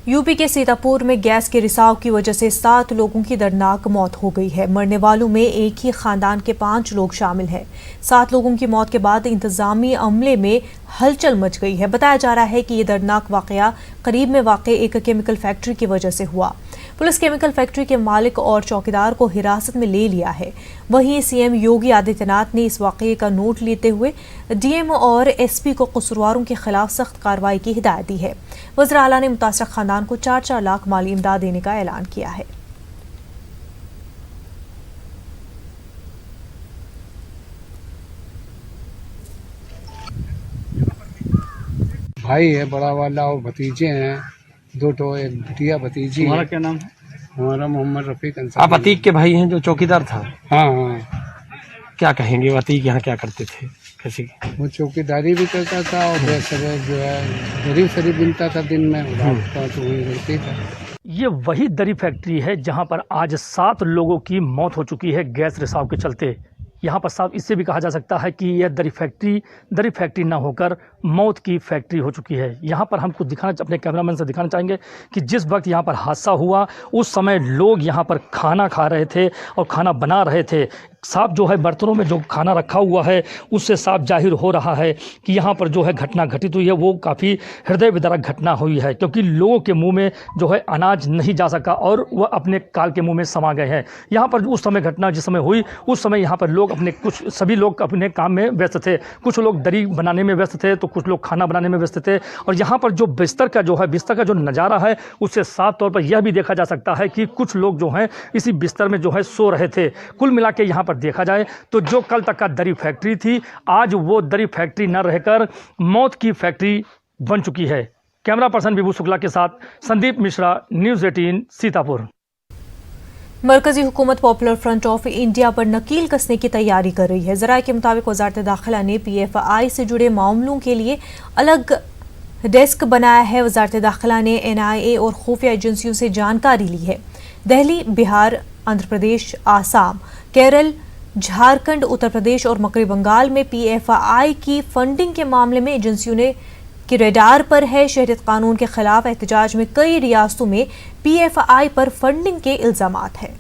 UP के सीतापुर में gas के रिसाव की वजह से 7 लोगों की दर्दनाक मौत हो गई है। मरने वालों में एक ही खानदान के 5 लोग शामिल हैं। 7 लोगों की मौत के बाद इंतजामी अमले में हलचल मच गई है। बताया जा रहा है कि ये दर्दनाक वाकया करीब में वाक़ एक केमिकल फैक्ट्री की वजह से हुआ। पुलिस केमिकल फैक्ट्री के मालिक और चौकीदार को हिरासत में ले लिया है। वहीं सीएम योगी आदित्यनाथ ने इस वाकये का नोट लेते हुए डीएम और एसपी को कसूरवारों के खिलाफ सख्त कार्रवाई की हिदायत दी है। वज़ीर आला ने मुतासरा खानदान को 4-4 लाख माली इमदाद देने का ऐलान किया है। भाई है बड़ा वाला और भतीजे हैं, 2 तो एक बिटिया भतीजी। तुम्हारा क्या नाम है? हमारा मोहम्मद रफीक अंसारी। आप अतीक के भाई हैं जो चौकीदार था? हाँ हाँ। क्या कहेंगे, अतीक यहाँ क्या करते थे? कैसे? वो चौकीदारी भी करता था और वैसे जो है गरीब शरीफ बिनता था दिन में, तो वही रहती था। ये वही दरी फैक्ट्री है जहां पर आज 7 लोगों की मौत हो चुकी है गैस रिसाव के चलते। यहाँ पर साफ इससे भी कहा जा सकता है कि यह दरी फैक्ट्री ना होकर मौत की फैक्ट्री हो चुकी है। यहाँ पर हम कुछ अपने कैमरामैन से दिखाना चाहेंगे कि जिस वक्त यहाँ पर हादसा हुआ उस समय लोग यहाँ पर खाना खा रहे थे और खाना बना रहे थे। साफ जो है बर्तनों में जो खाना रखा हुआ है उससे साफ जाहिर हो रहा है कि यहाँ पर जो है घटना घटित हुई है वो काफ़ी हृदय विदारक घटना हुई है, क्योंकि लोगों के मुंह में जो है अनाज नहीं जा सका और वह अपने काल के मुंह में समा गए हैं। यहाँ पर उस समय घटना जिस समय हुई उस समय यहाँ पर लोग सभी लोग अपने काम में व्यस्त थे। कुछ लोग दरी बनाने में व्यस्त थे तो कुछ लोग खाना बनाने में व्यस्त थे। और यहाँ पर जो बिस्तर का जो नज़ारा है उससे साफ तौर पर यह भी देखा जा सकता है कि कुछ लोग जो हैं इसी बिस्तर में जो है सो रहे थे। कुल मिला के यहाँ पर देखा जाए तो जो कल तक का दरी फैक्ट्री थी आज वो दरी फैक्ट्री न रहकर मौत की फैक्ट्री बन चुकी है। कैमरा पर्सन विभू शुक्ला के साथ संदीप मिश्रा, न्यूज़ 18 सीतापुर। मरकजी हुकूमत पॉपुलर फ्रंट ऑफ इंडिया पर नकील कसने की तैयारी कर रही है। ज़राए के मुताबिक वज़ारत दाखिला ने PFI से जुड़े मामलों के लिए अलग डेस्क बनाया है। वज़ारत दाखिला ने NIA और खुफिया एजेंसियों से जानकारी ली है। दिल्ली, बिहार, आंध्र प्रदेश, आसाम, केरल, झारखंड, उत्तर प्रदेश और मकरी बंगाल में PFI की फंडिंग के मामले में एजेंसियों ने की रेडार पर है। शहरियत कानून के खिलाफ एहतजाज में कई रियासतों में PFI पर फंडिंग के इल्जामात हैं।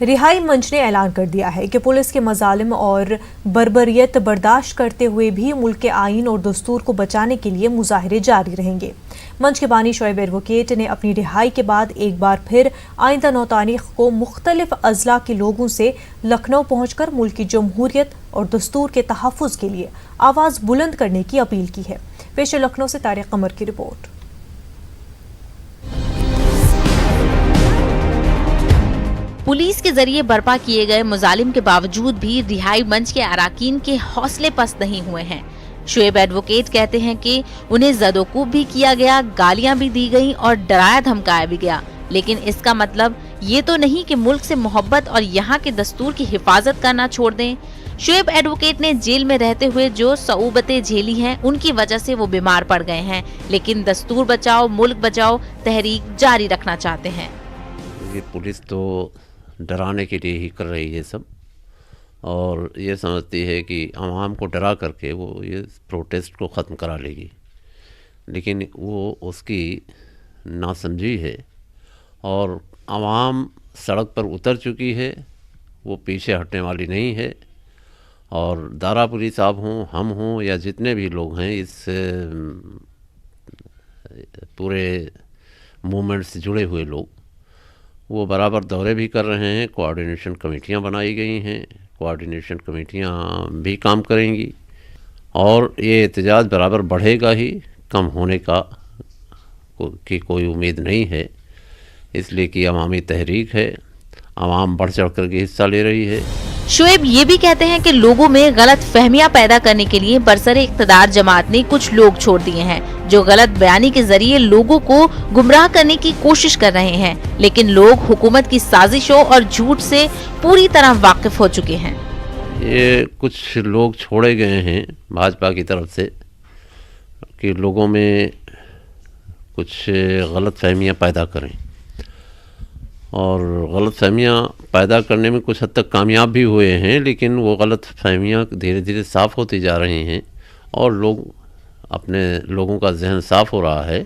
रिहाई मंच ने ऐलान कर दिया है कि पुलिस के मजालिम और बर्बरियत बर्दाश्त करते हुए भी मुल्क के आईन और दस्तूर को बचाने के लिए मुजाहिरे जारी रहेंगे। मंच के बानी शोएब एडवोकेट ने अपनी रिहाई के बाद एक बार फिर आइंदा 9 तारीख को मुख्तलिफ अजला के लोगों से लखनऊ पहुंचकर मुल्क की जमहूरियत और दस्तूर के तहफ़्फ़ुज़ के लिए आवाज़ बुलंद करने की अपील की है। पेश है लखनऊ से तारिक कमर की रिपोर्ट। पुलिस के जरिए बर्पा किए गए मुजालिम के बावजूद भी रिहाई मंच के अराकीन के हौसले पस्त नहीं हुए हैं। शोएब एडवोकेट कहते हैं कि उन्हें ज़दोकूब भी किया गया, गालियां भी दी गईं और डराया धमकाया भी गया, लेकिन इसका मतलब ये तो नहीं कि मुल्क से मोहब्बत और यहाँ के दस्तूर की हिफाजत करना छोड़ दें। शोएब एडवोकेट ने जेल में रहते हुए जो सऊबतें झेली हैं उनकी वजह से वो बीमार पड़ गए हैं, लेकिन दस्तूर बचाओ मुल्क बचाओ तहरीक जारी रखना चाहते हैं। ये पुलिस तो डराने के लिए ही कर रही है सब, और ये समझती है कि आवाम को डरा करके वो ये प्रोटेस्ट को ख़त्म करा लेगी, लेकिन वो उसकी नासमझी है। और आवाम सड़क पर उतर चुकी है, वो पीछे हटने वाली नहीं है। और दारापुरी साहब हों, हम हों या जितने भी लोग हैं इस पूरे मूवमेंट से जुड़े हुए लोग, वो बराबर दौरे भी कर रहे हैं। कोऑर्डिनेशन कमेटियां बनाई गई हैं, कोऑर्डिनेशन कमेटियां भी काम करेंगी और ये एहतजाज बराबर बढ़ेगा ही, कम होने की कोई उम्मीद नहीं है, इसलिए कि अवामी तहरीक है, आवाम बढ़ चढ़ कर के हिस्सा ले रही है। शोएब ये भी कहते हैं कि लोगों में गलत फहमियां पैदा करने के लिए बरसरे इक़्तिदार जमात ने कुछ लोग छोड़ दिए हैं जो गलत बयानी के जरिए लोगों को गुमराह करने की कोशिश कर रहे हैं, लेकिन लोग हुकूमत की साजिशों और झूठ से पूरी तरह वाकिफ हो चुके हैं। ये कुछ लोग छोड़े गए हैं भाजपा की तरफ से कि लोगों में कुछ गलत फहमियाँ पैदा करें, और गलतफहमियाँ पैदा करने में कुछ हद तक कामयाब भी हुए हैं, लेकिन वो गलतफहमियाँ धीरे धीरे साफ़ होती जा रही हैं और लोगों का जहन साफ़ हो रहा है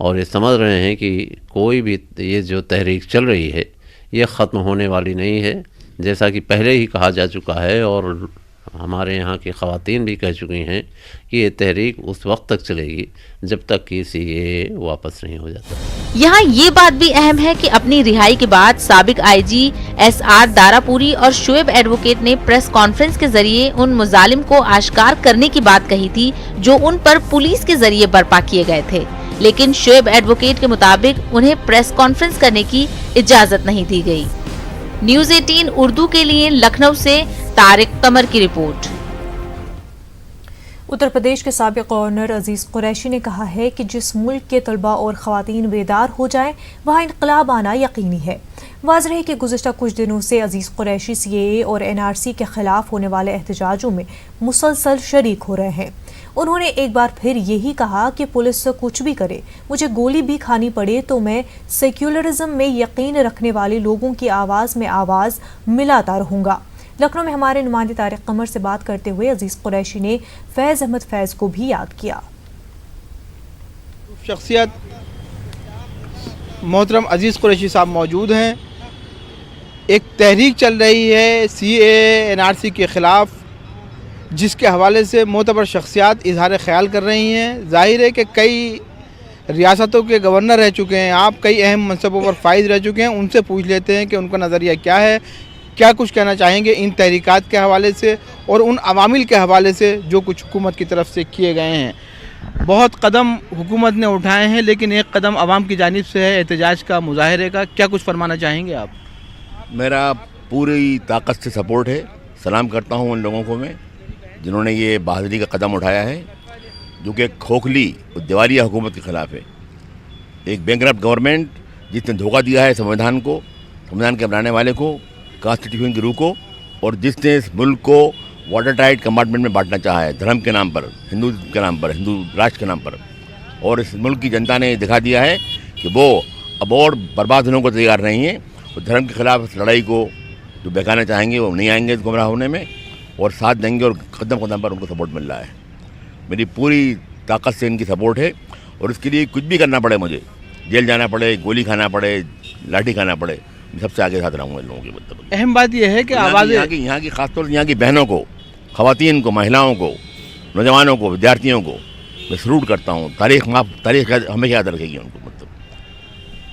और ये समझ रहे हैं कि कोई भी ये जो तहरीक चल रही है ये ख़त्म होने वाली नहीं है। जैसा कि पहले ही कहा जा चुका है और हमारे यहाँ की ख़वातीन भी कह चुकी हैं कि ये तहरीक उस वक्त तक चलेगी जब तक कि सीएए वापस नहीं हो जाता। यहाँ ये बात भी अहम है कि अपनी रिहाई के बाद साबिक आईजी एसआर दारापुरी और शोएब एडवोकेट ने प्रेस कॉन्फ्रेंस के जरिए उन मुजालिम को आश्कार करने की बात कही थी जो उन पर पुलिस के जरिए बर्पा किए गए थे, लेकिन शोएब एडवोकेट के मुताबिक उन्हें प्रेस कॉन्फ्रेंस करने की इजाजत नहीं दी गई। न्यूज़ 18 उर्दू के लिए लखनऊ से तारिक कमर की रिपोर्ट। उत्तर प्रदेश के साबिक गवर्नर अजीज कुरैशी ने कहा है कि जिस मुल्क के तलबा और ख़वातीन बेदार हो जाएं वहाँ इनकलाब आना यकीनी है। वाज़ेह है कि गुज़िश्ता कुछ दिनों से अजीज कुरैशी सीएए और एनआरसी के खिलाफ होने वाले एहतजाजों में मुसलसल शरीक हो रहे हैं। उन्होंने एक बार फिर यही कहा कि पुलिस कुछ भी करे, मुझे गोली भी खानी पड़े तो मैं सेक्युलरिज्म में यकीन रखने वाले लोगों की आवाज़ में आवाज़ मिलाता रहूँगा। लखनऊ में हमारे नुमाइंदे तारिक कमर से बात करते हुए अजीज कुरैशी ने फैज़ अहमद फैज़ को भी याद किया। शख्सियत मोहतरम अजीज़ कुरैशी साहब मौजूद हैं। एक तहरीक चल रही है सीएए एनआरसी के ख़िलाफ़, जिसके हवाले से मोतबर शख्सियात इजहार ख्याल कर रही हैं। जाहिर है कि कई रियासतों के गवर्नर रह चुके हैं आप, कई अहम मनसबों पर फाइज रह चुके हैं। उनसे पूछ लेते हैं कि उनका नज़रिया क्या है, क्या कुछ कहना चाहेंगे इन तहरीकात के हवाले से और उन अवामिल के हवाले से जो कुछ हुकूमत की तरफ से किए गए हैं। बहुत कदम हुकूमत ने उठाए हैं, लेकिन एक कदम आवाम की जानिब से है एहतजाज का, मुजाहरे का। क्या कुछ फरमाना चाहेंगे आप? मेरा पूरी ताकत से सपोर्ट है। सलाम करता हूँ उन लोगों को मैं जिन्होंने ये बहादुरी का कदम उठाया है, जो कि एक खोखली और दिवालिया हुकूमत के ख़िलाफ़ है। एक बैंकरप्ट गवर्नमेंट जिसने धोखा दिया है संविधान को, संविधान के बनाने वाले को, कॉन्स्टिट्यूशन की रूह को, और जिसने इस मुल्क को वाटर टाइट कंपार्टमेंट में बांटना चाहा है धर्म के नाम पर, हिंदू के नाम पर, हिंदू राष्ट्र के नाम पर। और इस मुल्क की जनता ने दिखा दिया है कि वो अब और बर्बाद होने को तैयार नहीं है। और धर्म के ख़िलाफ़ इस लड़ाई को जो बहकाना चाहेंगे वो नहीं आएंगे इस गुमराह होने में, और साथ देंगे और कदम कदम पर उनको सपोर्ट मिल रहा है। मेरी पूरी ताकत से इनकी सपोर्ट है और इसके लिए कुछ भी करना पड़े, मुझे जेल जाना पड़े, गोली खाना पड़े, लाठी खाना पड़े, मैं सबसे आगे साथ रहूँगा इन लोगों के मतलब। अहम बात यह है कि आवाज़ यहाँ की खासतौर से यहाँ की बहनों को, ख़वातीन को, महिलाओं को, नौजवानों को, विद्यार्थियों को मैं सलूट करता हूँ। तारीख हमेशा याद रखेगी उनको, मतलब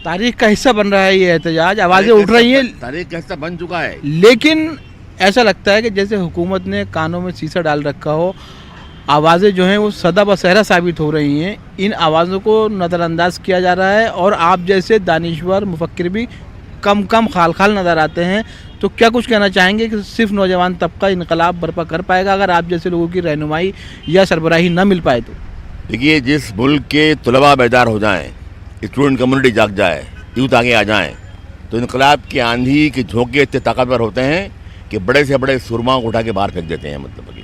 तारीख का हिस्सा बन रहा है ये एहतजाज, आवाज़ें उठ रही हैं, तारीख का हिस्सा बन चुका है। लेकिन ऐसा लगता है कि जैसे हुकूमत ने कानों में शीशा डाल रखा हो। आवाज़ें जो हैं वो सदा बसहरा साबित हो रही हैं। इन आवाज़ों को नज़रअंदाज किया जा रहा है और आप जैसे दानिश्वर मुफक्किर भी कम खाल नज़र आते हैं। तो क्या कुछ कहना चाहेंगे कि सिर्फ नौजवान तबका इनकलाब बर्पा कर पाएगा अगर आप जैसे लोगों की रहनुमाई या सरबराही न मिल पाए तो? देखिए, जिस मुल्क के तलबा बेदार हो जाएँ, स्टूडेंट कम्युनिटी जाग जाए, यूथ आगे आ जाएँ, तो इनकलाब की आंधी के झोंके इतने ताकतवर होते हैं कि बड़े से बड़े सुरमाओं को उठा के बाहर फेंक देते हैं। मतलब कि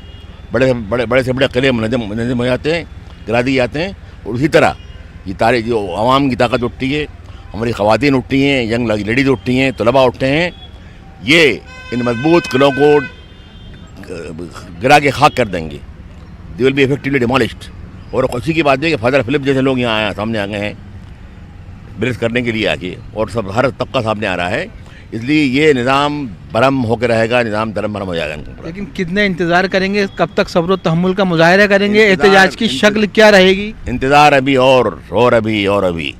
बड़े से बड़े किले मुनज़्ज़म हो जाते हैं, गिरा दिए जाते हैं। और उसी तरह ये तारीख जो आवाम की ताकत उठती है, हमारी ख़वातीन उठती हैं, यंग लेडीज़ उठती हैं, तलबा उठते हैं, ये इन मजबूत किलों को गिरा के खाक कर देंगे। They will be effectively demolished. और खुशी की बात है कि फादर फिलिप जैसे लोग यहाँ सामने आ गए हैं बिल्स करने के लिए आके, और सब हर तबका सामने आ रहा है। इसलिए ये निज़ाम बरम होकर रहेगा, निज़ाम दरम भरम हो जाएगा। लेकिन कितने इंतज़ार करेंगे, कब तक सब्र और तहम्मुल का मुजाहिरा करेंगे? एहतजाज की शक्ल क्या रहेगी? इंतज़ार अभी और अभी।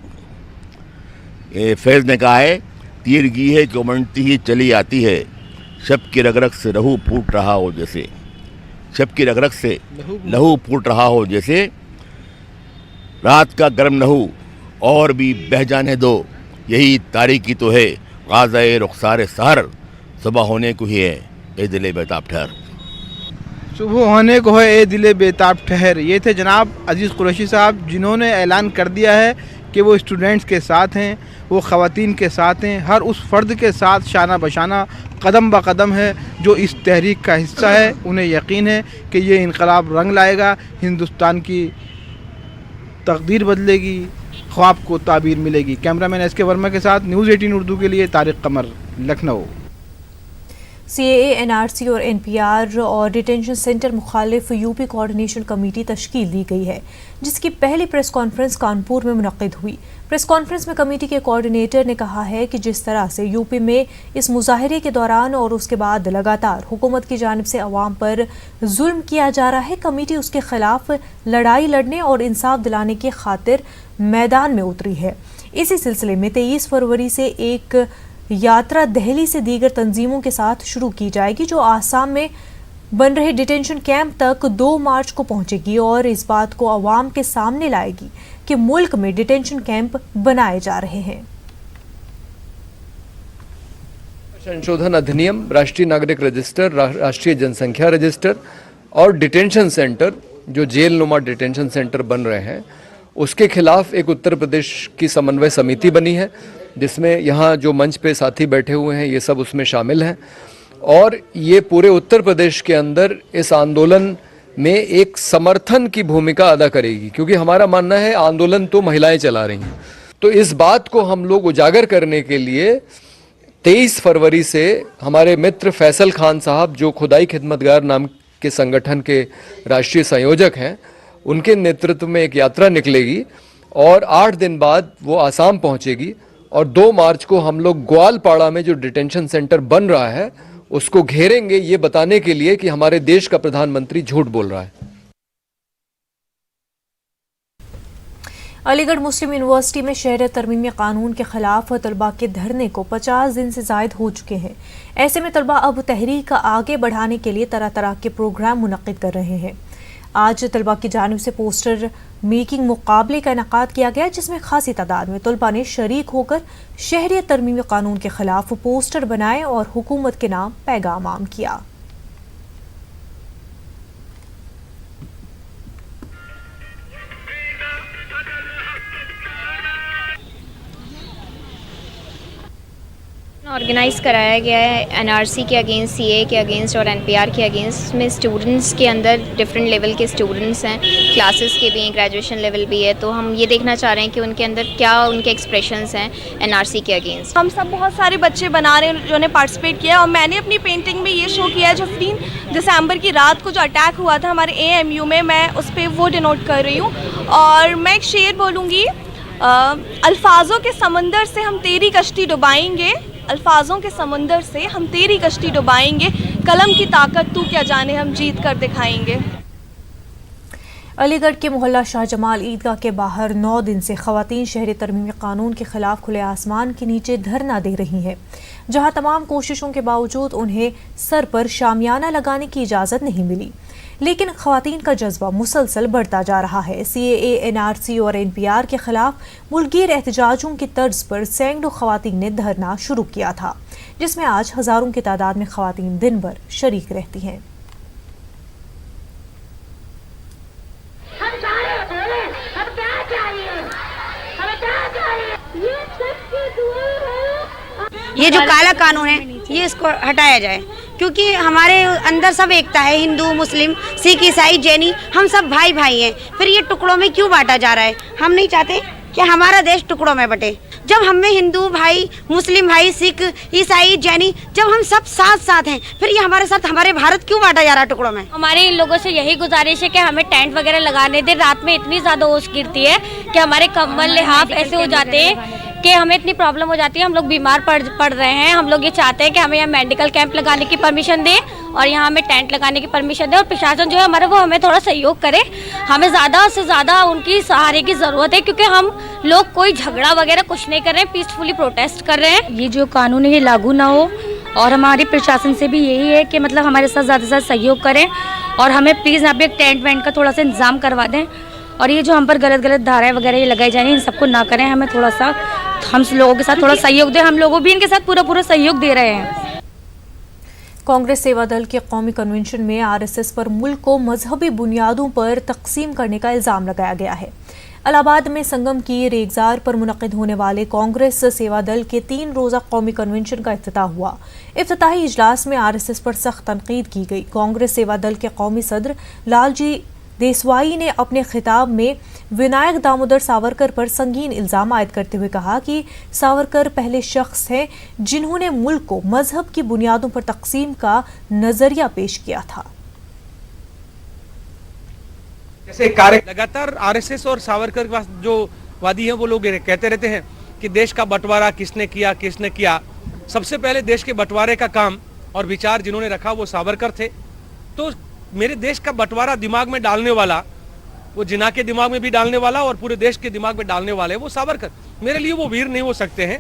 ये फैज़ ने कहा है, तीर की है कि उमड़ती ही चली आती है, शब की रग से लहू फूट रहा हो जैसे, शब की रग से लहू फूट रहा हो जैसे, रात का गर्म लहू और भी बह जाने दो, यही तारीकी तो है गाज़ा-ए रुखसार सहर, सुबह होने को ही है ए दिले बेताब ठहर। सुबह होने को है ए दिले बेताब ठहर। ये थे जनाब अजीज़ कुरैशी साहब, जिन्होंने ऐलान कर दिया है कि वो स्टूडेंट्स के साथ हैं, वो ख़वातीन के साथ हैं, हर उस फ़र्द के साथ शाना बशाना कदम ब कदम है जो इस तहरीक का हिस्सा है। उन्हें यकीन है कि ये इनकलाब रंग लाएगा, हिंदुस्तान की तकदीर बदलेगी, ख्वाब को ताबीर मिलेगी। कैमरामैन SK वर्मा के साथ न्यूज़ 18 उर्दू के लिए तारिक कमर, लखनऊ। CAA, NRC और NPR और डिटेंशन सेंटर मुखालिफ यूपी कोऑर्डिनेशन कमेटी तश्कील दी गई है, जिसकी पहली प्रेस कॉन्फ्रेंस कानपुर में मुनक्किद हुई। प्रेस कॉन्फ्रेंस में कमेटी के कोऑर्डिनेटर ने कहा है कि जिस तरह से यूपी में इस मुजाहरे के दौरान और उसके बाद लगातार हुकूमत की जानिब से अवाम पर जुल्म किया जा रहा है, कमेटी उसके खिलाफ लड़ाई लड़ने और इंसाफ दिलाने की खातिर मैदान में उतरी है। इसी सिलसिले में 23 फरवरी से एक यात्रा दिल्ली से दीगर तंजीमों के साथ शुरू की जाएगी, जो आसाम में बन रहे डिटेंशन कैंप तक 2 मार्च को पहुंचेगी और इस बात को अवाम के सामने लाएगी कि मुल्क में डिटेंशन कैंप बनाए जा रहे हैं। संशोधन अधिनियम, राष्ट्रीय नागरिक रजिस्टर, राष्ट्रीय जनसंख्या रजिस्टर और डिटेंशन सेंटर, जो जेल नुमा डिटेंशन सेंटर बन रहे हैं, उसके खिलाफ एक उत्तर प्रदेश की समन्वय समिति बनी है, जिसमें यहाँ जो मंच पे साथी बैठे हुए हैं ये सब उसमें शामिल हैं। और ये पूरे उत्तर प्रदेश के अंदर इस आंदोलन में एक समर्थन की भूमिका अदा करेगी, क्योंकि हमारा मानना है आंदोलन तो महिलाएं चला रही हैं। तो इस बात को हम लोग उजागर करने के लिए 23 फरवरी से हमारे मित्र फैसल खान साहब, जो खुदाई खिदमतगार नाम के संगठन के राष्ट्रीय संयोजक हैं, उनके नेतृत्व में एक यात्रा निकलेगी और 8 दिन बाद वो आसाम पहुंचेगी और 2 मार्च को हम लोग ग्वालपाड़ा में जो डिटेंशन सेंटर बन रहा है उसको घेरेंगे, ये बताने के लिए कि हमारे देश का प्रधानमंत्री झूठ बोल रहा है। अलीगढ़ मुस्लिम यूनिवर्सिटी में शहरियत तरमीमी कानून के खिलाफ तलबा के धरने को 50 दिन से जायद हो चुके हैं। ऐसे में तलबा अब तहरीक आगे बढ़ाने के लिए तरह तरह के प्रोग्राम मुनक्किद कर रहे हैं। आज तलबा की जानिब से पोस्टर मेकिंग मुकाबले का इनेकाद किया गया, जिसमें खासी तादाद में तलबा ने शरीक होकर शहरियत तरमीमी कानून के खिलाफ पोस्टर बनाए और हुकूमत के नाम पैगाम आम किया। ऑर्गेनाइज़ कराया गया है NRC के अगेंस्ट, CAA के अगेंस्ट और NPR के अगेंस्ट। में स्टूडेंट्स के अंदर डिफरेंट लेवल के स्टूडेंट्स हैं, क्लासेस के भी हैं, ग्रेजुएशन लेवल भी है। तो हम ये देखना चाह रहे हैं कि उनके अंदर क्या उनके एक्सप्रेशंस हैं NRC के अगेंस्ट। हम सब बहुत सारे बच्चे बना रहे हैं जिन्होंने पार्टिसिपेट किया, और मैंने अपनी पेंटिंग में ये शो किया है जो 15 दिसंबर की रात को जो अटैक हुआ था हमारे AMU में, मैं उस पर वो डिनोट कर रही हूँ। और मैं एक शेर बोलूँगी, अल्फाजों के समंदर से हम तेरी कश्ती डुबाएंगे, अल्फाजों के समंदर से हम तेरी कश्ती डुबाएंगे, कलम की ताकत तू क्या जाने हम जीत कर दिखाएंगे। अलीगढ़ के मोहल्ला शाहजमाल ईदगाह के बाहर 9 दिन से खवातीन शहरी तरमीमी कानून के खिलाफ खुले आसमान के नीचे धरना दे रही हैं, जहां तमाम कोशिशों के बावजूद उन्हें सर पर शामियाना लगाने की इजाज़त नहीं मिली। लेकिन खवातीन का जज्बा मुसलसल बढ़ता जा रहा है। CAA, NRC और NPR के खिलाफ मुल्कगीर एहतजाजों की तर्ज पर सैकड़ों खवातीन ने धरना शुरू किया था, जिसमें आज हजारों की तादाद में खवातीन दिन भर शरीक रहती हैं। ये जो काला कानून है ये इसको हटाया जाए, क्योंकि हमारे अंदर सब एकता है, हिंदू, मुस्लिम, सिख, ईसाई, जैनी, हम सब भाई भाई हैं। फिर ये टुकड़ों में क्यों बांटा जा रहा है? हम नहीं चाहते कि हमारा देश टुकड़ों में बटे। जब हम में हिंदू भाई, मुस्लिम भाई, सिख, ईसाई, जैनी, जब हम सब साथ साथ हैं, फिर ये हमारे साथ हमारे भारत क्यों बांटा जा रहा है टुकड़ों में? हमारे इन लोगों से यही गुजारिश है कि हमें टेंट वगैरह लगाने दे। रात में इतनी ज़्यादा ओस गिरती है कि हमारे कम्बल लिहाफ ऐसे हो जाते हैं कि हमें इतनी प्रॉब्लम हो जाती है, हम लोग बीमार पड़ रहे हैं। हम लोग ये चाहते हैं कि हमें यहाँ मेडिकल कैंप लगाने की परमिशन दें और यहाँ हमें टेंट लगाने की परमिशन दें, और प्रशासन जो है हमारा वो हमें थोड़ा सहयोग करे। हमें ज़्यादा से ज़्यादा उनकी सहारे की ज़रूरत है, क्योंकि हम लोग कोई झगड़ा वगैरह कुछ नहीं कर रहे हैं, पीसफुली प्रोटेस्ट कर रहे हैं। ये जो कानून है ये लागू ना हो, और हमारी प्रशासन से भी यही है कि मतलब हमारे साथ ज़्यादा से ज़्यादा सहयोग करें और हमें प्लीज़ यहाँ पे एक टेंट वेंट का थोड़ा सा इंतजाम करवा दें, और ये जो हम पर गलत धाराएं वगैरह ये लगाई जा रही हैं इन सबको ना करें। हमें थोड़ा सा हम लोगों के साथ थोड़ा सहयोग दें, हम लोगों भी इनके साथ पूरा सहयोग दे रहे हैं। कांग्रेस सेवा दल के कौमी कन्वेंशन में RSS पर मुल्क को मजहबी बुनियादों पर तकसीम करने का इल्ज़ाम लगाया गया है। इलाहाबाद में संगम की रेगजार पर मुनक़िद होने वाले कांग्रेस सेवा दल के 3 रोज़ा कौमी कन्वेंशन का इफ्तिताह हुआ। इफ्तिताही इजलास में RSS पर सख्त तनकीद की गई। कांग्रेस सेवा दल के कौमी सदर लालजी देसाई ने अपने खिताब में विनायक दामोदर सावरकर पर संगीन इल्जाम आयद करते हुए कहा कि सावरकर पहले शख्स हैं जिन्होंने मुल्क को मजहब की बुनियादों पर तकसीम का नजरिया पेश किया था। जैसे कार्य लगातार आरएसएस और सावरकर के पास जो वादी हैं वो लोग कहते रहते हैं कि देश का बंटवारा किसने किया। सबसे पहले देश के बंटवारे का काम और विचार जिन्होंने रखा वो सावरकर थे। तो मेरे देश का बंटवारा दिमाग में डालने वाला, वो जिन्ना के दिमाग में भी डालने वाला और पूरे देश के दिमाग में डालने वाले वो सावरकर। मेरे लिए वो वीर नहीं हो सकते हैं।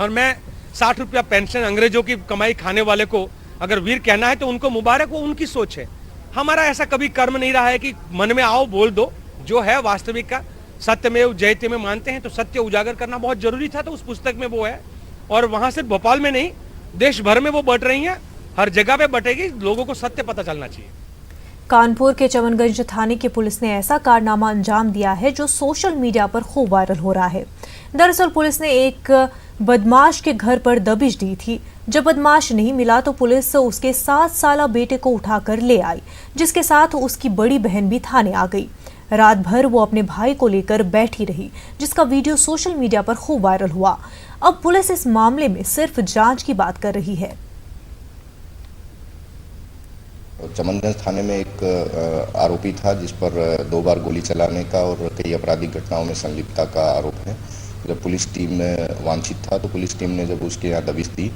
और मैं 60 रुपया पेंशन अंग्रेजों की कमाई खाने वाले को अगर वीर कहना है तो उनको मुबारक, वो उनकी सोच है। हमारा ऐसा कभी कर्म नहीं रहा है कि मन में आओ बोल दो, जो है वास्तविक का सत्यमेव जयते में मानते हैं तो सत्य उजागर करना बहुत जरूरी था। तो उस पुस्तक में वो है और वहां सिर्फ भोपाल में नहीं देश भर में वो बट रही हैं, हर जगह पे बटेगी। लोगों को सत्य पता चलना चाहिए। कानपुर के चमनगंज थाने की पुलिस ने ऐसा कारनामा अंजाम दिया है जो सोशल मीडिया पर खूब वायरल हो रहा है। दरअसल पुलिस ने एक बदमाश के घर पर दबिश दी थी। जब बदमाश नहीं मिला तो पुलिस उसके 7 साला बेटे को उठाकर ले आई, जिसके साथ उसकी बड़ी बहन भी थाने आ गई। रात भर वो अपने भाई को लेकर बैठी रही, जिसका वीडियो सोशल मीडिया पर खूब वायरल हुआ। अब पुलिस इस मामले में सिर्फ जांच की बात कर रही है। चमनगंज थाने में एक आरोपी था जिस पर 2 बार गोली चलाने का और कई आपराधिक घटनाओं में संलिप्तता का आरोप है। जब पुलिस टीम में वांछित था तो पुलिस टीम ने जब उसके यहाँ दबिश दी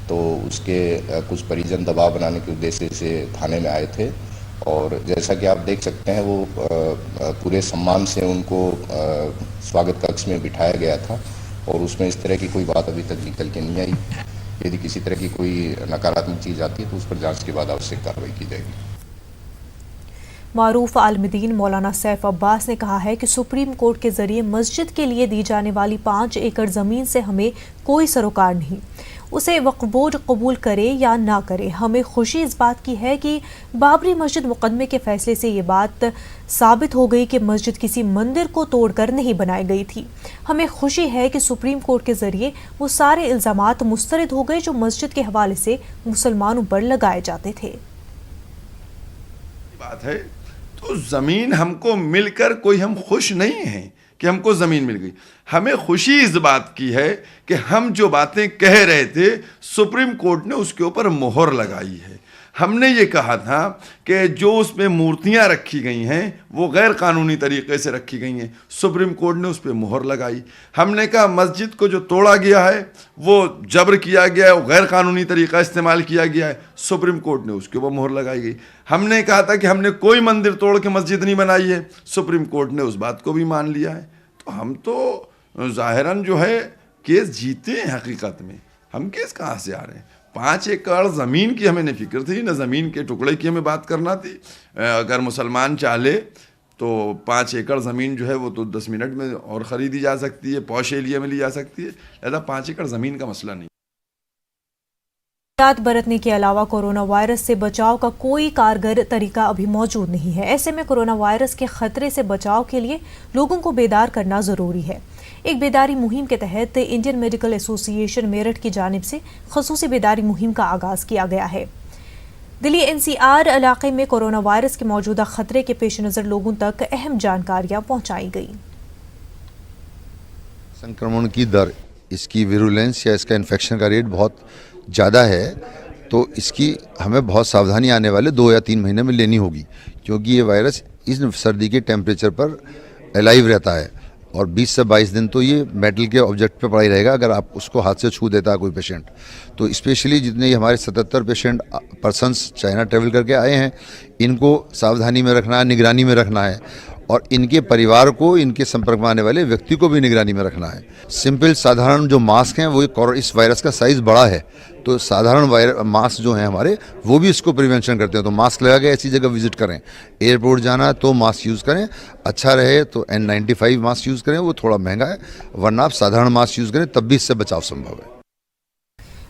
तो उसके कुछ परिजन दबाव बनाने के उद्देश्य से थाने में आए थे और जैसा कि आप देख सकते हैं वो पूरे सम्मान से उनको स्वागत कक्ष में बिठाया गया था और उसमें इस तरह की कोई बात अभी तक निकल के नहीं आई। यदि किसी तरह की कोई नकारात्मक चीज़ आती है तो उस पर जांच के बाद आवश्यक कार्रवाई की जाएगी। मारूफ आलमदीन मौलाना सैफ अब्बास ने कहा है कि सुप्रीम कोर्ट के जरिए मस्जिद के लिए दी जाने वाली 5 एकड़ जमीन से हमें कोई सरोकार नहीं। उसे वक्फ बोर्ड कबूल करे या ना करे, हमें खुशी इस बात की है कि बाबरी मस्जिद मुकदमे के फैसले से ये बात साबित हो गई कि मस्जिद किसी मंदिर को तोड़कर नहीं बनाई गई थी। हमें खुशी है कि सुप्रीम कोर्ट के जरिए वो सारे इल्जामात मुस्तरद हो गए जो मस्जिद के हवाले से मुसलमानों पर लगाए जाते थे। बात है तो जमीन हमको मिलकर कोई हम खुश नहीं हैं कि हमको ज़मीन मिल गई। हमें खुशी इस बात की है कि हम जो बातें कह रहे थे सुप्रीम कोर्ट ने उसके ऊपर मोहर लगाई है। हमने ये कहा था कि जो उसमें मूर्तियां रखी गई हैं वो गैर कानूनी तरीके से रखी गई हैं, सुप्रीम कोर्ट ने उस पर मोहर लगाई। हमने कहा मस्जिद को जो तोड़ा गया है वो जबर किया गया है, वो गैर कानूनी तरीका इस्तेमाल किया गया है, सुप्रीम कोर्ट ने उसके ऊपर मोहर लगाई गई। हमने कहा था कि हमने कोई मंदिर तोड़ के मस्जिद नहीं बनाई है, सुप्रीम कोर्ट ने उस बात को भी मान लिया है। तो हम तो ज़ाहिरन जो है केस जीते हैं। हकीकत में हम केस कहाँ से आ रहे हैं? 5 एकड़ ज़मीन की हमें नहीं फिक्र थी, न ज़मीन के टुकड़े की हमें बात करना थी। अगर मुसलमान चाहे तो 5 एकड़ ज़मीन जो है वो तो 10 मिनट में और ख़रीदी जा सकती है, पौश एरिया में ली जा सकती है। लिहाजा 5 एकड़ ज़मीन का मसला नहीं। एहतियात बरतने के अलावा कोरोना वायरस से बचाव का कोई कारगर तरीका अभी मौजूद नहीं है। ऐसे में कोरोना वायरस के खतरे से बचाव के लिए लोगों को बेदार करना ज़रूरी है। एक बेदारी मुहिम के तहत इंडियन मेडिकल एसोसिएशन मेरठ की जानिब से खसूसी बेदारी मुहिम का आगाज किया गया है। दिल्ली एनसीआर इलाके में कोरोना वायरस के मौजूदा खतरे के पेश नज़र लोगों तक अहम जानकारियां पहुंचाई गई। संक्रमण की दर, इसकी विरुलेंस या इसका इन्फेक्शन का रेट बहुत ज़्यादा है, तो इसकी हमें बहुत सावधानी आने वाले 2 या 3 महीने में लेनी होगी, क्योंकि ये वायरस इस सर्दी के टेम्परेचर पर अलाइव रहता है और 20 से 22 दिन तो ये मेटल के ऑब्जेक्ट पे पड़ा ही रहेगा अगर आप उसको हाथ से छू देता है कोई पेशेंट। तो स्पेशली जितने हमारे 77 पर्सन्स चाइना ट्रेवल करके आए हैं, इनको सावधानी में रखना है, निगरानी में रखना है और इनके परिवार को, इनके संपर्क में आने वाले व्यक्ति को भी निगरानी में रखना है। सिंपल साधारण जो मास्क हैं वो इस वायरस का साइज़ बड़ा है, तो साधारण मास्क जो हैं हमारे वो भी इसको प्रिवेंशन करते हैं। तो मास्क लगा के ऐसी जगह विजिट करें, एयरपोर्ट जाना है तो मास्क यूज़ करें, अच्छा रहे तो N95 मास्क यूज़ करें, वो थोड़ा महंगा है, वरना आप साधारण मास्क यूज़ करें तब भी इससे बचाव संभव है।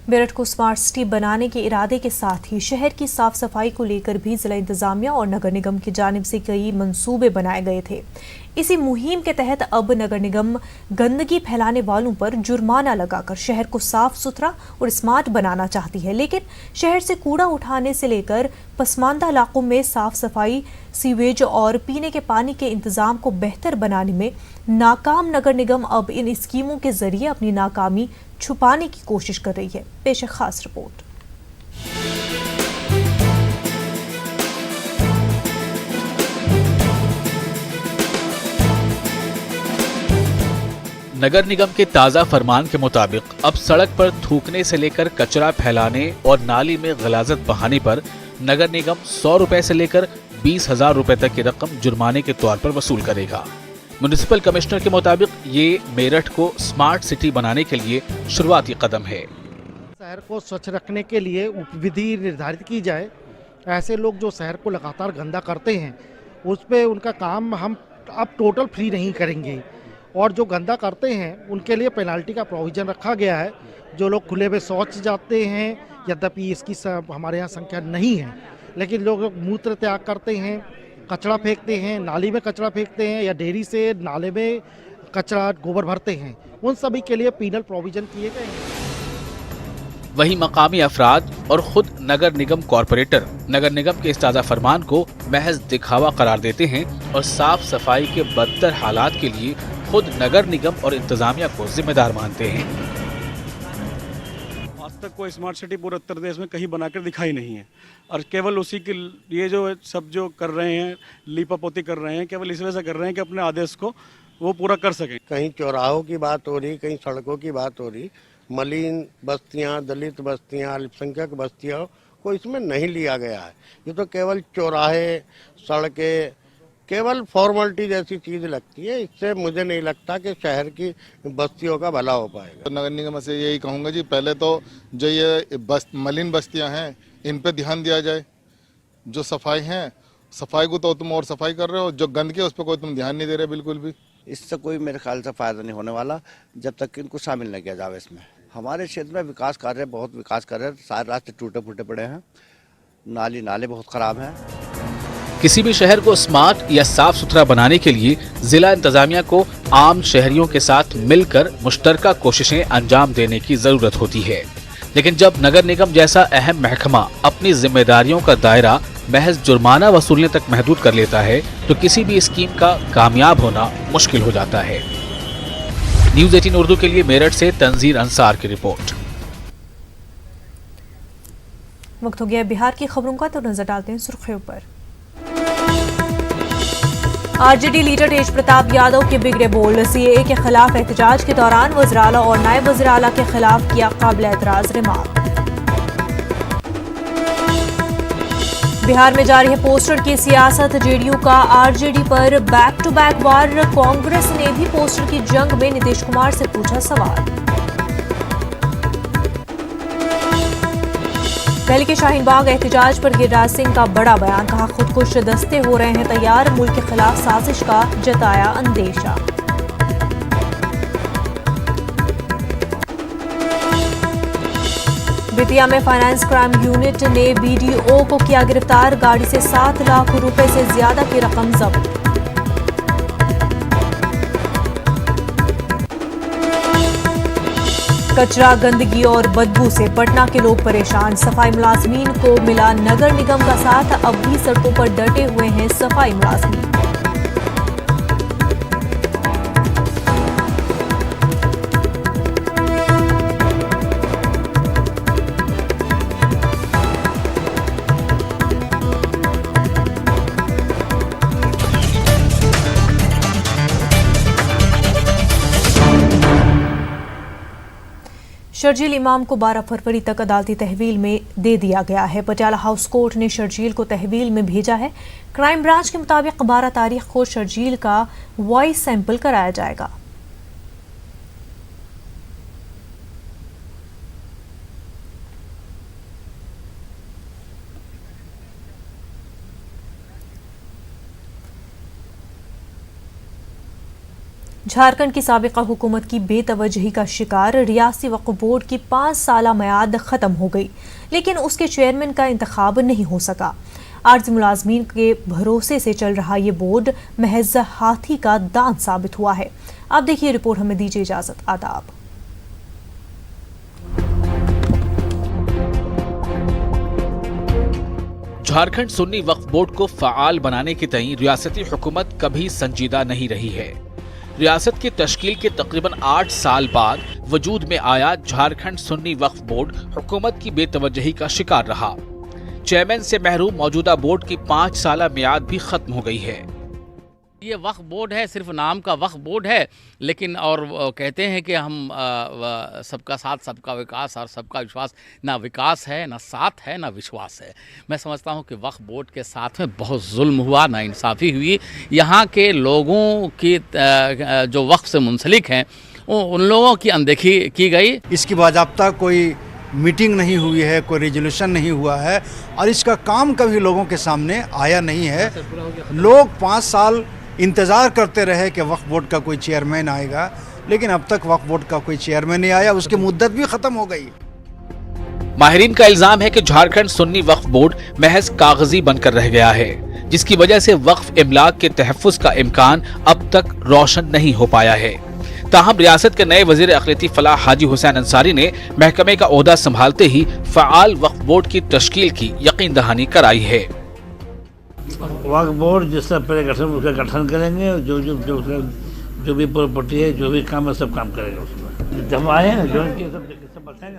मेरठ को स्मार्ट सिटी बनाने के इरादे के साथ ही शहर की साफ सफाई को लेकर भी जिला इंतजामिया और नगर निगम की जानिब से कई मंसूबे बनाए गए थे। इसी मुहिम के तहत अब नगर निगम गंदगी फैलाने वालों पर जुर्माना लगाकर शहर को साफ सुथरा और स्मार्ट बनाना चाहती है। लेकिन शहर से कूड़ा उठाने से लेकर पसमानदा इलाकों में साफ सफाई, सीवेज और पीने के पानी के इंतजाम को बेहतर बनाने में नाकाम नगर निगम अब इन स्कीमों के जरिए अपनी नाकामी छुपाने की कोशिश कर रही है। पेश है खास रिपोर्ट। नगर निगम के ताज़ा फरमान के मुताबिक अब सड़क पर थूकने से लेकर कचरा फैलाने और नाली में गलाजत बहाने पर नगर निगम 100 रुपए से लेकर 20,000 रुपए तक की रकम जुर्माने के तौर पर वसूल करेगा। म्युनिसिपल कमिश्नर के मुताबिक ये मेरठ को स्मार्ट सिटी बनाने के लिए शुरुआती कदम है। शहर को स्वच्छ रखने के लिए उपविधि निर्धारित की जाए। ऐसे लोग जो शहर को लगातार गंदा करते हैं उस पे उनका काम हम अब टोटल फ्री नहीं करेंगे, और जो गंदा करते हैं उनके लिए पेनाल्टी का प्रोविज़न रखा गया है। जो लोग खुले में शौच जाते हैं, यद्यपि इसकी हमारे यहाँ संख्या नहीं है, लेकिन लोग मूत्र त्याग करते हैं, कचरा फेंकते हैं, नाली में कचरा फेंकते हैं या डेयरी से नाले में कचरा गोबर भरते हैं, उन सभी के लिए पीनल प्रोविज़न किए गए हैं। वहीं मकामी अफराद और खुद नगर निगम कॉरपोरेटर नगर निगम के इस ताज़ा फरमान को महज दिखावा करार देते हैं और साफ सफाई के बदतर हालात के लिए खुद नगर निगम और इंतजामिया को जिम्मेदार मानते हैं। आज तक कोई स्मार्ट सिटी पूरे उत्तर प्रदेश में कहीं बनाकर दिखाई नहीं है, और केवल उसी के ये जो सब जो कर रहे हैं, लीपापोती कर रहे हैं, केवल इस वजह से कर रहे हैं कि अपने आदेश को वो पूरा कर सकें। कहीं चौराहों की बात हो रही, कहीं सड़कों की बात हो रही, मलिन बस्तियां, दलित बस्तियां, अल्पसंख्यक बस्तियां को इसमें नहीं लिया गया है। ये तो केवल चौराहे, सड़कें, केवल फॉर्मेलिटी जैसी चीज लगती है। इससे मुझे नहीं लगता कि शहर की बस्तियों का भला हो पाएगा। नगर निगम से यही कहूँगा जी, पहले तो जो ये मलिन बस्तियां हैं इन पे ध्यान दिया जाए। जो सफाई है, सफाई को तो तुम और सफाई कर रहे हो, जो गंदगी है उस पर कोई तुम ध्यान नहीं दे रहे बिल्कुल भी। इससे कोई मेरे ख्याल से फायदा नहीं होने वाला जब तक इनको शामिल नहीं किया जाए इसमें। हमारे क्षेत्र में विकास कार्य बहुत विकास कार्य, सारे रास्ते टूटे फूटे पड़े हैं, नाले बहुत खराब हैं। किसी भी शहर को स्मार्ट या साफ सुथरा बनाने के लिए जिला इंतजामिया को आम शहरियों के साथ मिलकर मुश्तरका कोशिशें अंजाम देने की जरूरत होती है। लेकिन जब नगर निगम जैसा अहम महकमा अपनी जिम्मेदारियों का दायरा महज जुर्माना वसूलने तक महदूद कर लेता है तो किसी भी स्कीम का कामयाब होना मुश्किल हो जाता है। न्यूज़ 18 उर्दू के लिए मेरठ से तंजीर अंसार की रिपोर्ट। वक्त हो गया बिहार की खबरों का, तो नजर डालते हैं सुर्खियों पर। आरजेडी लीडर तेज प्रताप यादव के बिगड़े बोल, सीएए के खिलाफ एहतजाज के दौरान वज़ीर आला और नायब वज़ीर आला के खिलाफ किया काबिल एतराज रिमार्क। बिहार में जारी है पोस्टर की सियासत, जेडीयू का आरजेडी पर बैक टू बैक वार। कांग्रेस ने भी पोस्टर की जंग में नीतीश कुमार से पूछा सवाल। दिल्ली के शाहीन बाग एहतजाज पर गिरिराज सिंह का बड़ा बयान, कहा खुदकुश दस्ते हो रहे हैं तैयार, मुल्क के खिलाफ साजिश का जताया अंदेशा। बेतिया में फाइनेंस क्राइम यूनिट ने बीडीओ को किया गिरफ्तार, गाड़ी से 7 लाख रुपए से ज्यादा की रकम जब्त। कचरा, गंदगी और बदबू से पटना के लोग परेशान, सफाई मुलाजमीन को मिला नगर निगम का साथ, अब भी सड़कों पर डटे हुए हैं सफाई मुलाजमीन। शर्जील इमाम को 12 फरवरी तक अदालती तहवील में दे दिया गया है। पटियाला हाउस कोर्ट ने शर्जील को तहवील में भेजा है। क्राइम ब्रांच के मुताबिक 12 तारीख को शर्जील का वॉइस सैंपल कराया जाएगा। झारखंड की साबिका हुकूमत की बेतवजही का शिकार रियासी वक्फ बोर्ड की 5 साला मियाद खत्म हो गई, लेकिन उसके चेयरमैन का इंतखाब नहीं हो सका। आर्जी मुलाजमीन के भरोसे से चल रहा ये बोर्ड महज हाथी का दांत साबित हुआ है। अब देखिए रिपोर्ट, हमें दीजिए इजाजत। आदाब। झारखंड सुन्नी वक्फ बोर्ड को फाल बनाने के तई रियासती हुकूमत कभी संजीदा नहीं रही है। रियासत की तश्कील के तकरीबन 8 साल बाद वजूद में आया झारखंड सुन्नी वक्फ बोर्ड हुकूमत की बेतवज्जही का शिकार रहा। चेयरमैन से महरूम मौजूदा बोर्ड की 5 साला मियाद भी खत्म हो गई है। ये वक्फ बोर्ड है, सिर्फ नाम का वक्फ बोर्ड है, लेकिन और कहते हैं कि हम सबका साथ सबका विकास और सबका विश्वास। ना विकास है, ना साथ है, ना विश्वास है। मैं समझता हूँ कि वक्फ बोर्ड के साथ में बहुत जुल्म हुआ, ना इंसाफ़ी हुई। यहाँ के लोगों की जो वक्फ से मुंसलिक हैं उन लोगों की अनदेखी की गई। इसकी बाज़ाब्ता कोई मीटिंग नहीं हुई है, कोई रेजोल्यूशन नहीं हुआ है और इसका काम कभी लोगों के सामने आया नहीं है। लोग 5 साल इंतज़ार करते रहे कि वक्फ बोर्ड का कोई चेयरमैन आएगा, लेकिन अब तक वक्फ बोर्ड का कोई चेयरमैन नहीं आया, उसकी मुद्दत भी ख़त्म हो गई। माहिरीन का इल्जाम है कि झारखंड सुन्नी वक्फ बोर्ड महज कागजी बनकर रह गया है, जिसकी वजह से वक्फ इमलाक के तहफ़्फ़ुज़ का इम्कान अब तक रोशन नहीं हो पाया है। ताहम रियासत के नए वजीर अक़लियती फलाह हाजी हुसैन अंसारी ने महकमे का ओहदा संभालते ही फ़आल वक्फ बोर्ड की तश्कील की यकीन दहानी कराई है। वक्फ बोर्ड जिसका पहले गठन उसका गठन करेंगे, जो भी प्रॉपर्टी है, जो भी काम है, सब काम करेगा उसमें। जब आए हैं जो सब बताएंगे।